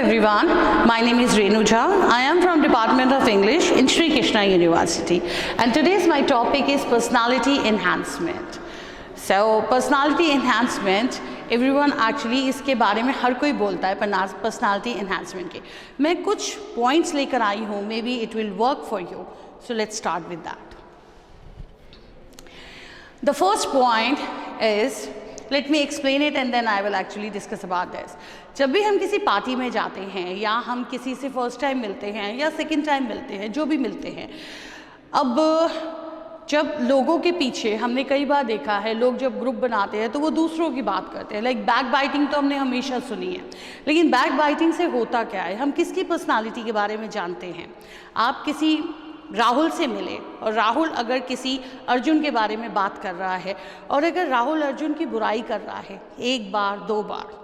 everyone, my name is Renu Jha. I am from Department of English in Sri Krishna University, and today's my topic is personality enhancement. So personality enhancement, everyone actually इसके बारे में हर कोई बोलता है personality enhancement के. मैं कुछ points लेकर आई हूँ, maybe it will work for you. So let's start with that. The first point is, let me explain it and then I will actually discuss about this. जब भी हम किसी पार्टी में जाते हैं या हम किसी से फर्स्ट टाइम मिलते हैं या सेकंड टाइम मिलते हैं, जो भी मिलते हैं, अब जब लोगों के पीछे हमने कई बार देखा है, लोग जब ग्रुप बनाते हैं तो वो दूसरों की बात करते हैं. लाइक बैक बाइटिंग तो हमने हमेशा सुनी है, लेकिन बैक बाइटिंग से होता क्या है? हम किसकी पर्सनालिटी के बारे में जानते हैं. आप किसी राहुल से मिले और राहुल अगर किसी अर्जुन के बारे में बात कर रहा है और अगर राहुल अर्जुन की बुराई कर रहा है एक बार दो बार,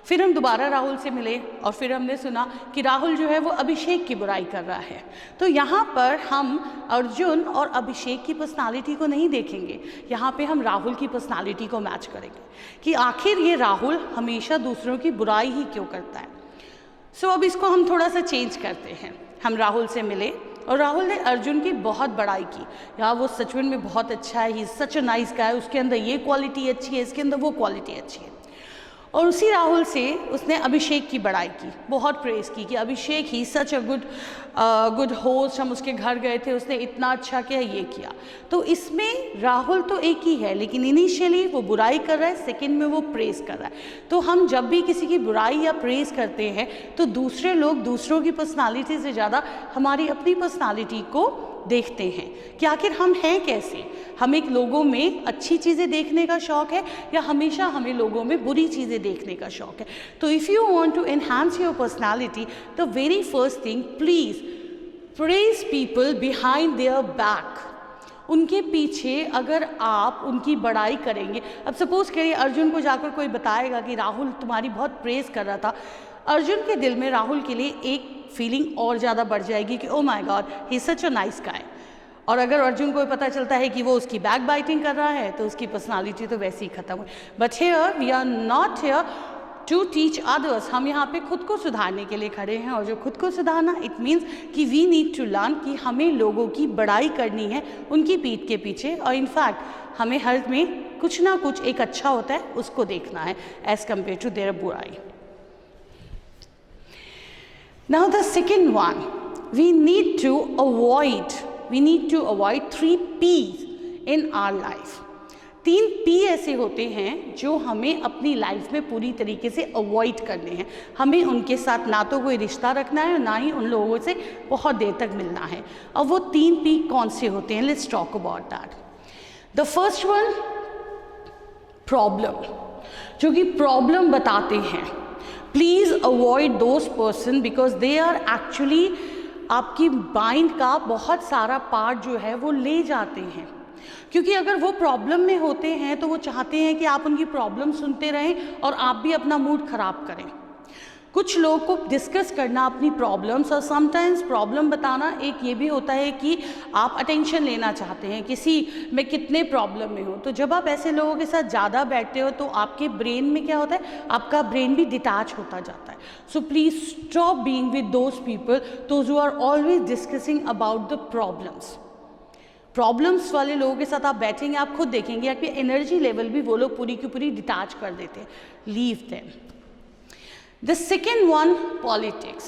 फिर हम दोबारा राहुल से मिले और फिर हमने सुना कि राहुल जो है वो अभिषेक की बुराई कर रहा है, तो यहाँ पर हम अर्जुन और अभिषेक की पर्सनालिटी को नहीं देखेंगे, यहाँ पे हम राहुल की पर्सनालिटी को मैच करेंगे कि आखिर ये राहुल हमेशा दूसरों की बुराई ही क्यों करता है. सो अब इसको हम थोड़ा सा चेंज करते हैं. हम राहुल से मिले और राहुल ने अर्जुन की बहुत बड़ाई की, यार वो सचमुच में बहुत अच्छा है, ही सच अ नाइस गाय, उसके अंदर ये क्वालिटी अच्छी है, इसके अंदर वो क्वालिटी अच्छी है. और उसी राहुल से उसने अभिषेक की बड़ाई की, बहुत प्रेज़ की कि अभिषेक ही सच अ गुड होस्ट, हम उसके घर गए थे, उसने इतना अच्छा किया, ये किया. तो इसमें राहुल तो एक ही है, लेकिन इनिशियली वो बुराई कर रहा है, सेकंड में वो प्रेज़ कर रहा है. तो हम जब भी किसी की बुराई या प्रेज़ करते हैं तो दूसरे लोग दूसरों की पर्सनालिटी से ज़्यादा हमारी अपनी पर्सनालिटी को देखते हैं कि आखिर हम हैं कैसे. हमें लोगों में अच्छी चीज़ें देखने का शौक़ है या हमेशा हमें लोगों में बुरी चीज़ें देखने का शौक़ है. तो if you want to enhance your personality, the very first thing, please praise people behind their back. उनके पीछे अगर आप उनकी बड़ाई करेंगे, अब सपोज करिए अर्जुन को जाकर कोई बताएगा कि राहुल तुम्हारी बहुत प्रेज़ कर रहा था, अर्जुन के दिल में राहुल के लिए एक फीलिंग और ज़्यादा बढ़ जाएगी कि oh my God, he is such a nice guy. और अगर अर्जुन को पता चलता है कि वो उसकी बैक बाइटिंग कर रहा है तो उसकी पर्सनालिटी तो वैसे ही ख़त्म हुई. But here we are not here to teach others. हम यहाँ पे खुद को सुधारने के लिए खड़े हैं, और जो खुद को सुधारना, इट मीन्स कि वी नीड टू लर्न कि हमें लोगों की बड़ाई करनी है उनकी पीठ के पीछे, और इनफैक्ट हमें हर में कुछ ना कुछ एक अच्छा होता है उसको देखना है एज़ कम्पेयर टू देयर बुराई. Now the second one, we need to avoid 3 P's in our life. 3 P ऐसे होते हैं जो हमें अपनी लाइफ में पूरी तरीके से अवॉइड करने हैं. हमें उनके साथ ना तो कोई रिश्ता रखना है और ना ही उन लोगों से बहुत देर तक मिलना है. अब वो 3 P कौन से होते हैं? Let's talk about that. The first one, problem. जो कि प्रॉब्लम बताते हैं, please avoid those person because they are actually आपकी माइंड का बहुत सारा पार्ट जो है वो ले जाते हैं. क्योंकि अगर वो प्रॉब्लम में होते हैं तो वो चाहते हैं कि आप उनकी प्रॉब्लम सुनते रहें और आप भी अपना मूड ख़राब करें. कुछ लोग को डिस्कस करना अपनी प्रॉब्लम्स, और समटाइम्स प्रॉब्लम बताना एक ये भी होता है कि आप अटेंशन लेना चाहते हैं किसी में कितने प्रॉब्लम में हो. तो जब आप ऐसे लोगों के साथ ज़्यादा बैठते हो तो आपके ब्रेन में क्या होता है, आपका ब्रेन भी डिटैच होता जाता है. So please stop being with those people those who are always discussing about the problems वाले लोगों के साथ आप बैठेंगे, आप खुद देखेंगे आपकी एनर्जी लेवल भी वो लोग पूरी की पूरी डिटैच कर देते हैं. Leave them. The second one, politics.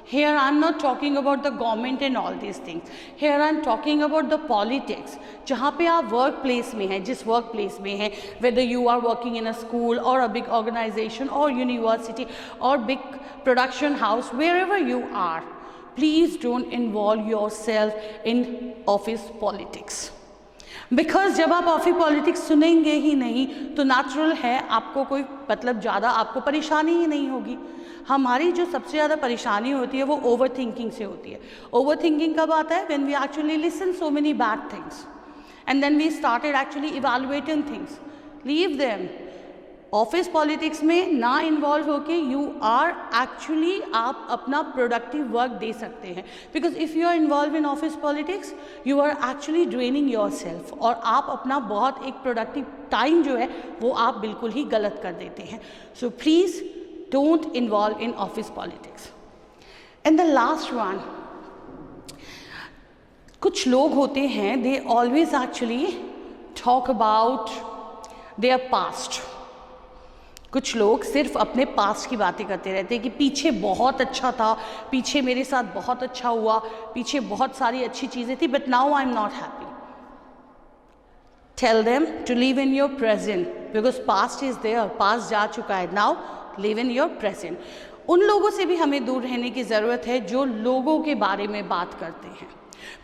Here I'm not talking about the government and all these things. Here I'm talking about the politics. जहाँ पे आप वर्क प्लेस में हैं, जिस वर्क प्लेस में हैं, whether you are working in a school or a big organization or university or big production house, wherever you are, please don't involve yourself in office politics. Because जब आप office politics सुनेंगे ही नहीं तो natural है आपको कोई मतलब ज़्यादा आपको परेशानी ही नहीं होगी. हमारी जो सबसे ज़्यादा परेशानी होती है वो ओवर थिंकिंग से होती है. ओवर थिंकिंग कब आता है? When we actually listen so many bad things and then we started actually evaluating things. Leave them. Office politics में ना इन्वॉल्व होके यू आर एक्चुअली आप अपना प्रोडक्टिव वर्क दे सकते हैं. Because if you are involve in office politics you are actually draining your self, और आप अपना बहुत एक प्रोडक्टिव टाइम जो है वो आप बिल्कुल ही गलत कर देते हैं. So please don't involve in office politics. And the last one, कुछ लोग होते हैं they always actually talk about their past. कुछ लोग सिर्फ अपने पास्ट की बातें करते रहते हैं कि पीछे बहुत अच्छा था, पीछे मेरे साथ बहुत अच्छा हुआ, पीछे बहुत सारी अच्छी चीज़ें थी, but now I am not happy. Tell them to live in your present, because past is there, past जा चुका है, now live in your present. उन लोगों से भी हमें दूर रहने की ज़रूरत है जो लोगों के बारे में बात करते हैं,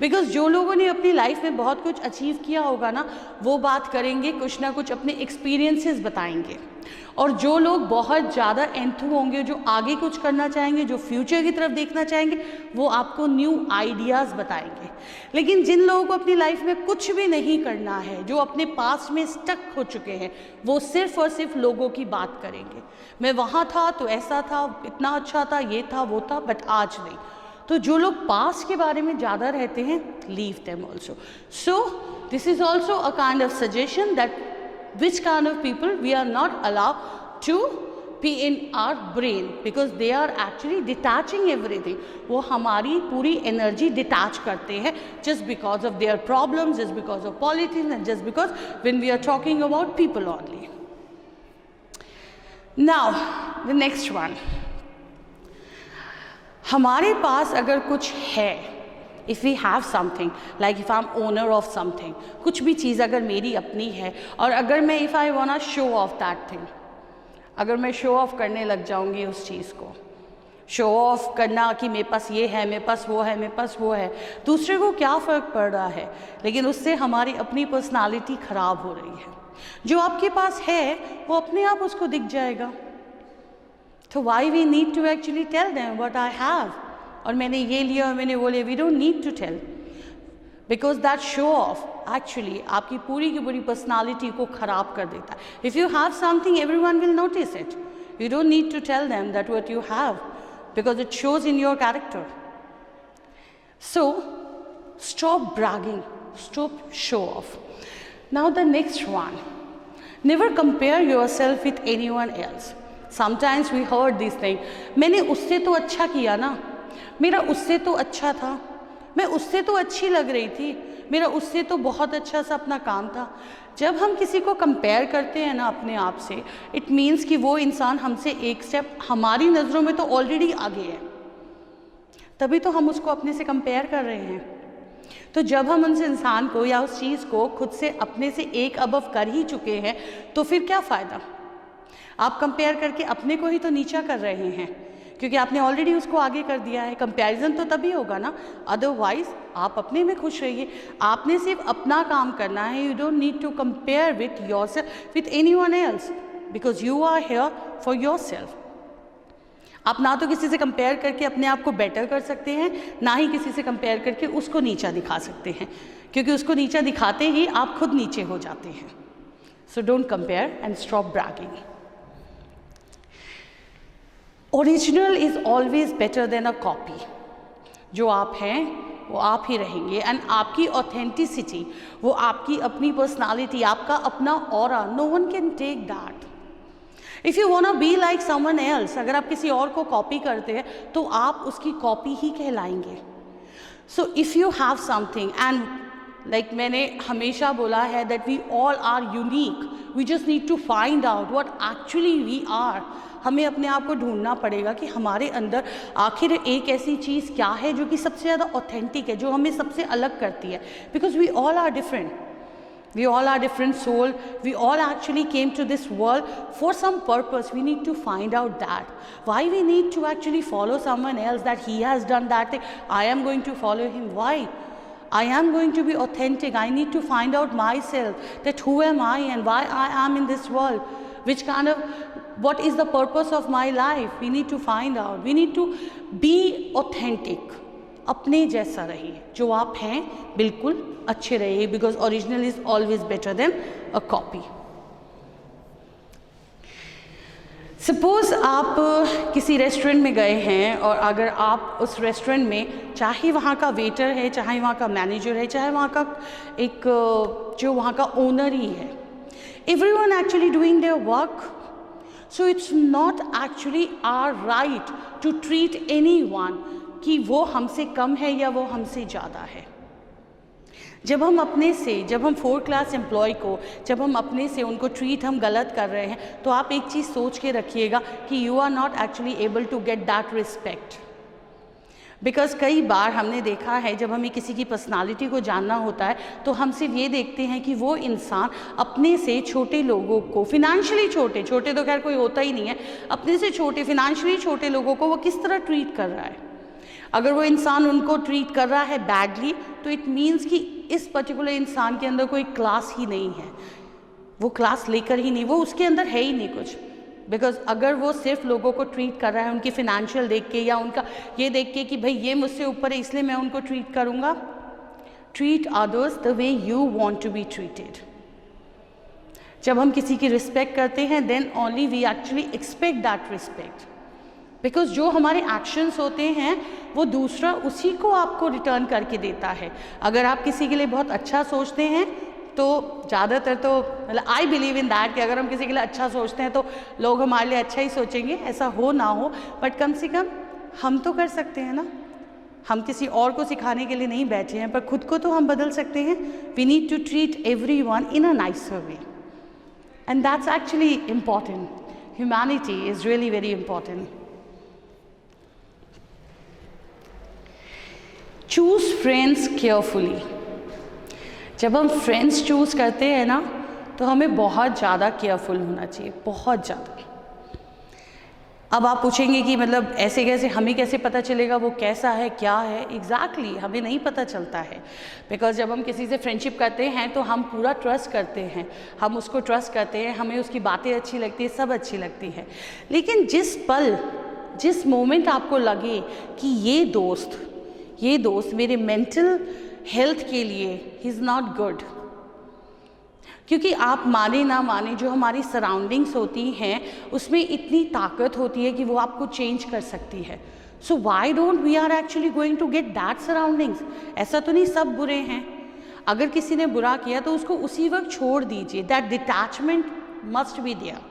बिकॉज जो लोगों ने अपनी लाइफ में बहुत कुछ अचीव किया होगा ना, वो बात करेंगे, कुछ ना कुछ अपने एक्सपीरियंसेस बताएंगे। और जो लोग बहुत ज़्यादा एंथू होंगे, जो आगे कुछ करना चाहेंगे, जो फ्यूचर की तरफ देखना चाहेंगे, वो आपको न्यू आइडियाज़ बताएंगे। लेकिन जिन लोगों को अपनी लाइफ में कुछ भी नहीं करना है, जो अपने पास में स्टक हो चुके हैं, वो सिर्फ और सिर्फ लोगों की बात करेंगे। मैं वहाँ था तो ऐसा था, इतना अच्छा था, ये था वो था, बट आज नहीं। तो जो लोग पास्ट के बारे में ज़्यादा रहते हैं, leave them also. So this is also a kind of suggestion that which kind of people we are not allowed to be in our brain, because they are actually detaching everything. वो हमारी पूरी energy detach करते हैं just because of their problems, just because of politics, and just because when we are talking about people only. Now the next one, हमारे पास अगर कुछ है, if we have something, like if I'm owner of something, कुछ भी चीज़ अगर मेरी अपनी है, और अगर मैं if I wanna show off that thing, अगर मैं शो ऑफ करने लग जाऊंगी उस चीज़ को, शो ऑफ करना कि मेरे पास ये है, मेरे पास वो है, मेरे पास वो है, दूसरे को क्या फ़र्क पड़ रहा है, लेकिन उससे हमारी अपनी पर्सनालिटी ख़राब हो रही है। जो आपके पास है वो अपने आप उसको दिख जाएगा। तो why we need to actually tell them what I have, और मैंने ये लिया और मैंने वो लिया, we don't need to tell, because that show off actually आपकी पूरी की पूरी पर्सनालिटी को ख़राब कर देता है। If you have something everyone will notice it, you don't need to tell them that what you have, because it shows in your character. So stop bragging, stop show off. Now the next one, never compare yourself with anyone else. Sometimes we heard this thing, मैंने उससे तो अच्छा किया ना, मेरा उससे तो अच्छा था, मैं उससे तो अच्छी लग रही थी, मेरा उससे तो बहुत अच्छा सा अपना काम था। जब हम किसी को कंपेयर करते हैं ना अपने आप से, इट मीन्स कि वो इंसान हमसे एक स्टेप हमारी नज़रों में तो ऑलरेडी आगे है, तभी तो हम उसको अपने से कंपेयर कर रहे हैं। तो जब हम उस इंसान को या उस चीज़ को खुद से अपने से एक अबव कर ही चुके हैं, तो फिर क्या फ़ायदा? आप कंपेयर करके अपने को ही तो नीचा कर रहे हैं, क्योंकि आपने ऑलरेडी उसको आगे कर दिया है। कंपैरिजन तो तभी होगा ना, अदरवाइज आप अपने में खुश रहिए। आपने सिर्फ अपना काम करना है, you don't need to compare with yourself with anyone else, because you are here for yourself. आप ना तो किसी से कंपेयर करके अपने आप को बेटर कर सकते हैं, ना ही किसी से कंपेयर करके उसको नीचा दिखा सकते हैं, क्योंकि उसको नीचा दिखाते ही आप खुद नीचे हो जाते हैं। So don't compare and stop bragging. Original is always better than a copy. जो आप हैं वो आप ही रहेंगे, एंड आपकी ऑथेंटिसिटी, वो आपकी अपनी पर्सनालिटी, आपका अपना aura, no one can take that. If you want be like someone else, अगर आप किसी और को कॉपी करते हैं तो आप उसकी कॉपी ही कहलाएंगे। So if you have something, and like मैंने हमेशा बोला है that we all are unique, we just need to find out what actually we are. हमें अपने आप को ढूंढना पड़ेगा कि हमारे अंदर आखिर एक ऐसी चीज़ क्या है जो कि सबसे ज़्यादा ऑथेंटिक है, जो हमें सबसे अलग करती है। Because we all are different, we all are different soul, we all actually came to this world for some purpose. We need to find out that why we need to actually follow someone else, that he has done that thing, I am going to follow him. Why? I am going to be authentic. I need to find out myself, that who am I and why I am in this world, which kind of, what is the purpose of my life. We need to find out, we need to be authentic. अपने जैसा रहिए, जो आप हैं बिल्कुल अच्छे रहिए, because original is always better than a copy. Suppose आप किसी रेस्टोरेंट में गए हैं, और अगर आप उस रेस्टोरेंट में, चाहे वहाँ का वेटर है, चाहे वहाँ का मैनेजर है, चाहे वहाँ का एक जो वहाँ का ओनर ही है, everyone actually doing their work, so it's not actually our right to treat anyone कि वो हमसे कम है या वो हमसे ज़्यादा है। जब हम अपने से, जब हम 4th क्लास एम्प्लॉय को, जब हम अपने से उनको ट्रीट हम गलत कर रहे हैं, तो आप एक चीज़ सोच के रखिएगा कि you are not actually able to get that respect. Because कई बार हमने देखा है जब हमें किसी की पर्सनालिटी को जानना होता है तो हम सिर्फ ये देखते हैं कि वो इंसान अपने से छोटे लोगों को, फिनेंशियली छोटे तो खैर कोई होता ही नहीं है, अपने से छोटे, फिनेंशियली छोटे लोगों को वो किस तरह ट्रीट कर रहा है। अगर वो इंसान उनको ट्रीट कर रहा है बैडली, तो इट मीन्स कि इस पर्टिकुलर इंसान के अंदर कोई क्लास ही नहीं है, वो क्लास लेकर ही नहीं, वो उसके अंदर है ही नहीं कुछ। बिकॉज अगर वो सिर्फ लोगों को ट्रीट कर रहा है उनकी फिनेंशियल देख के या उनका ये देख के कि भाई ये मुझसे ऊपर है इसलिए मैं उनको ट्रीट करूँगा, treat others the way you want to be treated. जब हम किसी की रिस्पेक्ट करते हैं then only we actually expect that respect, because जो हमारे एक्शंस होते हैं वो दूसरा उसी को आपको रिटर्न करके देता है। अगर आप किसी के लिए बहुत अच्छा सोचते हैं तो ज़्यादातर तो मतलब आई बिलीव इन दैट कि अगर हम किसी के लिए अच्छा सोचते हैं तो लोग हमारे लिए अच्छा ही सोचेंगे, ऐसा हो ना हो, बट कम से कम हम तो कर सकते हैं ना। हम किसी और को सिखाने के लिए नहीं बैठे हैं, पर खुद को तो हम बदल सकते हैं। We need to treat everyone in a nicer way and that's actually important. Humanity is really very important. Choose friends carefully. जब हम फ्रेंड्स चूज़ करते हैं ना तो हमें बहुत ज़्यादा केयरफुल होना चाहिए, बहुत ज़्यादा। अब आप पूछेंगे कि मतलब ऐसे कैसे, हमें कैसे पता चलेगा वो कैसा है, क्या है? एग्जैक्टली हमें नहीं पता चलता है। बिकॉज जब हम किसी से फ्रेंडशिप करते हैं तो हम पूरा ट्रस्ट करते हैं, हम उसको ट्रस्ट करते हैं, हमें उसकी बातें अच्छी लगती है, सब अच्छी लगती है। लेकिन जिस पल, जिस मोमेंट आपको लगे कि ये दोस्त मेरे मेंटल हेल्थ के लिए ही इज़ नॉट गुड, क्योंकि आप माने ना माने जो हमारी सराउंडिंग्स होती हैं उसमें इतनी ताकत होती है कि वो आपको चेंज कर सकती है। So why don't we are actually going to get that surroundings. ऐसा तो नहीं सब बुरे हैं, अगर किसी ने बुरा किया तो उसको उसी वक्त छोड़ दीजिए। That detachment must be there.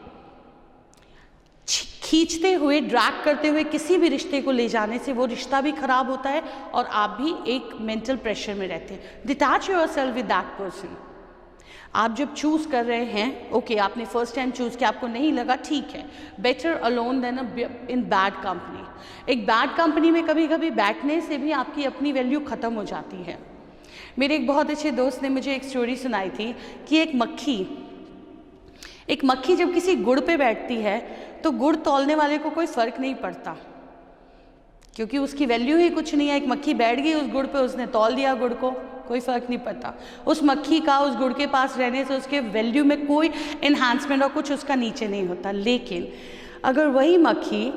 खींचते हुए, ड्रैग करते हुए किसी भी रिश्ते को ले जाने से वो रिश्ता भी खराब होता है और आप भी एक मेंटल प्रेशर में रहते हैं। Detach yourself with that person. आप जब चूज़ कर रहे हैं, ओके आपने फर्स्ट टाइम चूज़ किया, आपको नहीं लगा, ठीक है, better alone than in bad company. एक बैड कंपनी में कभी कभी बैठने से भी आपकी अपनी वैल्यू ख़त्म हो जाती है। मेरे एक बहुत अच्छे दोस्त ने मुझे एक स्टोरी सुनाई थी कि एक मक्खी जब किसी गुड़ पे बैठती है तो गुड़ तौलने वाले को कोई फ़र्क नहीं पड़ता, क्योंकि उसकी वैल्यू ही कुछ नहीं है। एक मक्खी बैठ गई उस गुड़ पे, उसने तौल दिया गुड़ को, कोई फ़र्क नहीं पड़ता। उस मक्खी का उस गुड़ के पास रहने से उसके वैल्यू में कोई इन्हांसमेंट और कुछ उसका नीचे नहीं होता। लेकिन अगर वही मक्खी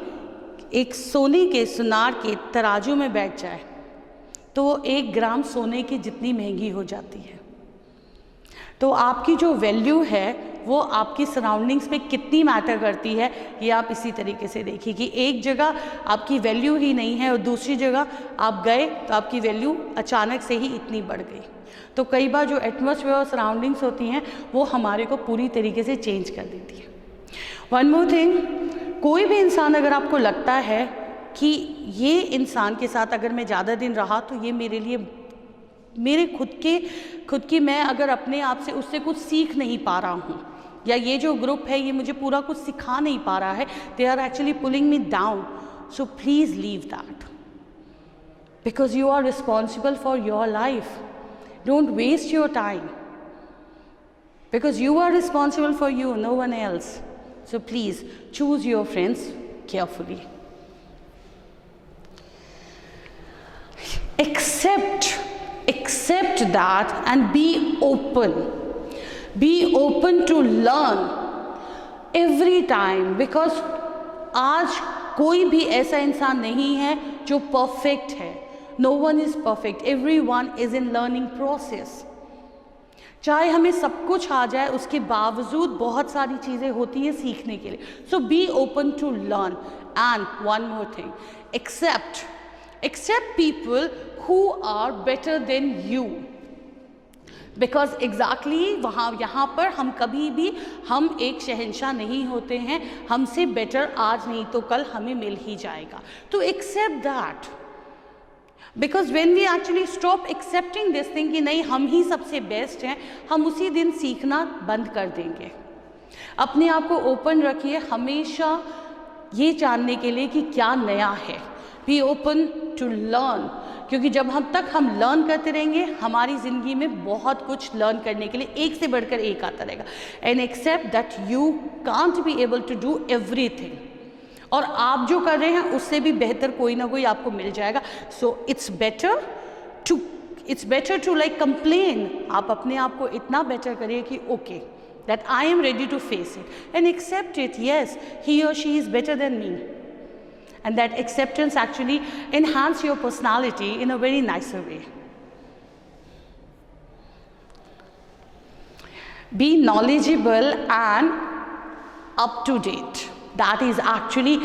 एक सोने के, सुनार के तराजू में बैठ जाए तो वो 1 ग्राम सोने की जितनी महंगी हो जाती है। तो आपकी जो वैल्यू है वो आपकी सराउंडिंग्स में कितनी मैटर करती है, ये आप इसी तरीके से देखिए कि एक जगह आपकी वैल्यू ही नहीं है और दूसरी जगह आप गए तो आपकी वैल्यू अचानक से ही इतनी बढ़ गई। तो कई बार जो एटमॉस्फेयर और सराउंडिंग्स होती हैं वो हमारे को पूरी तरीके से चेंज कर देती है। वन मोर थिंग, कोई भी इंसान अगर आपको लगता है कि ये इंसान के साथ अगर मैं ज़्यादा दिन रहा तो ये मेरे लिए, मेरे खुद की मैं अगर अपने आप से उससे कुछ सीख नहीं पा रहा हूँ, या ये जो ग्रुप है ये मुझे पूरा कुछ सिखा नहीं पा रहा है, they are actually pulling me down, so please leave that, because you are responsible for your life. Don't waste your time, because you are responsible for you, no one else. So please choose your friends carefully. Accept that and be open. Be open to learn every time, because आज कोई भी ऐसा इंसान नहीं है जो perfect है। No one is perfect. Everyone is in learning process. चाहे हमें सब कुछ आ जाए उसके बावजूद बहुत सारी चीज़ें होती हैं सीखने के लिए। So be open to learn. And one more thing, accept people who are better than you, because exactly यहाँ पर हम कभी भी हम एक शहंशाह नहीं होते हैं। हमसे बेटर आज नहीं तो कल हमें मिल ही जाएगा। तो accept that, because when we actually stop accepting this thing कि नहीं हम ही सबसे बेस्ट हैं, हम उसी दिन सीखना बंद कर देंगे। अपने आप को ओपन रखिए हमेशा ये जानने के लिए कि क्या नया है। बी ओपन टू लर्न, क्योंकि जब हम लर्न करते रहेंगे हमारी ज़िंदगी में बहुत कुछ लर्न करने के लिए एक से बढ़कर एक आता रहेगा। And except that you can't be able to do everything, और आप जो कर रहे हैं उससे भी बेहतर कोई ना कोई आपको मिल जाएगा। So it's better to like complain. आप अपने आप को इतना बेटर करिए कि okay that I am ready to face it and accept it, yes he और she is better than me, and that acceptance actually enhance your personality in a very nicer way. Be knowledgeable and up to date. That is actually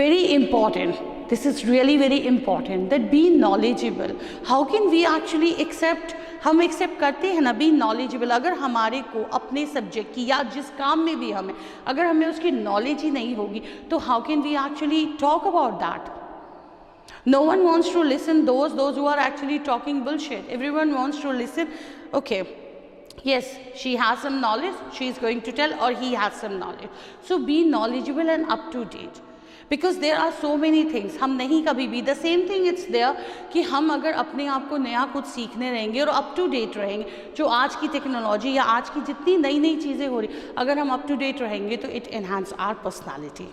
very important. This is really very important, that be knowledgeable. How can we actually accept? हम accept करते हैं ना B knowledgeable. अगर हमारे को अपने subject की या जिस काम में भी हमें, अगर हमें उसकी नॉलेज ही नहीं होगी तो how can we actually talk about that? No one wants to listen those who are actually talking bullshit. Everyone wants to listen okay yes, she has some knowledge, she is going to tell, or he has some knowledge. So be knowledgeable and up to date, because there are so many things. हम नहीं कभी भी the same thing it's there कि हम अगर अपने आप को नया कुछ सीखने रहेंगे और up to date रहेंगे, जो आज की टेक्नोलॉजी या आज की जितनी नई नई चीज़ें हो रही, अगर हम up to date रहेंगे तो it enhance our personality.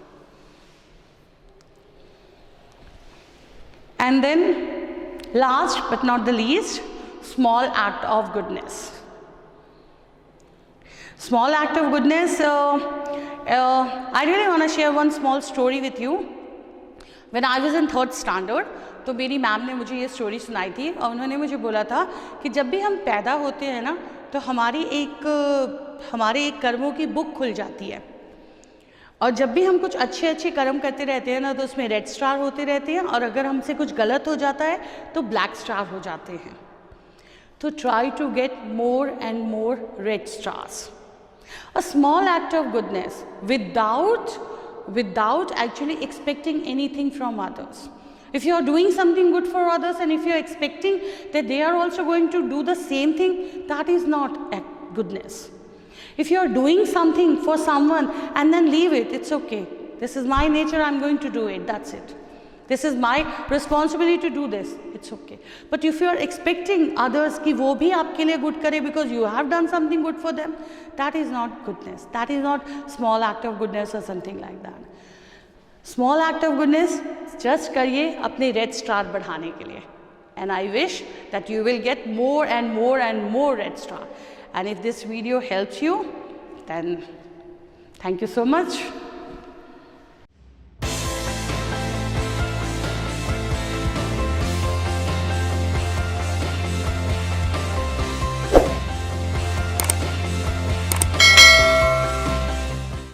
And then last but not the least, small act of goodness. Small act of goodness, I really want to share one small story with you. When I was in 3rd standard, तो मेरी ma'am ने मुझे ये story सुनाई थी और उन्होंने मुझे बोला था कि जब भी हम पैदा होते हैं ना तो हमारे एक कर्मों की बुक खुल जाती है, और जब भी हम कुछ अच्छे अच्छे कर्म करते रहते हैं ना तो उसमें रेड स्टार होते रहते हैं, और अगर हमसे कुछ गलत हो जाता है तो ब्लैक स्टार हो जाते हैं। तो try to get more and more red stars. A small act of goodness without actually expecting anything from others. If you are doing something good for others and if you are expecting that they are also going to do the same thing, that is not goodness. If you are doing something for someone and then leave it, it's okay. This is my nature, I'm going to do it, that's it. This is my responsibility to do this, it's okay. But if you are expecting others कि वो भी आपके लिए good करे because you have done something good for them, that is not goodness. That is not small act of goodness or something like that. Small act of goodness just करिए अपने red star बढ़ाने के लिए. And I wish that you will get more and more and more red star. And if this video helps you, then thank you so much.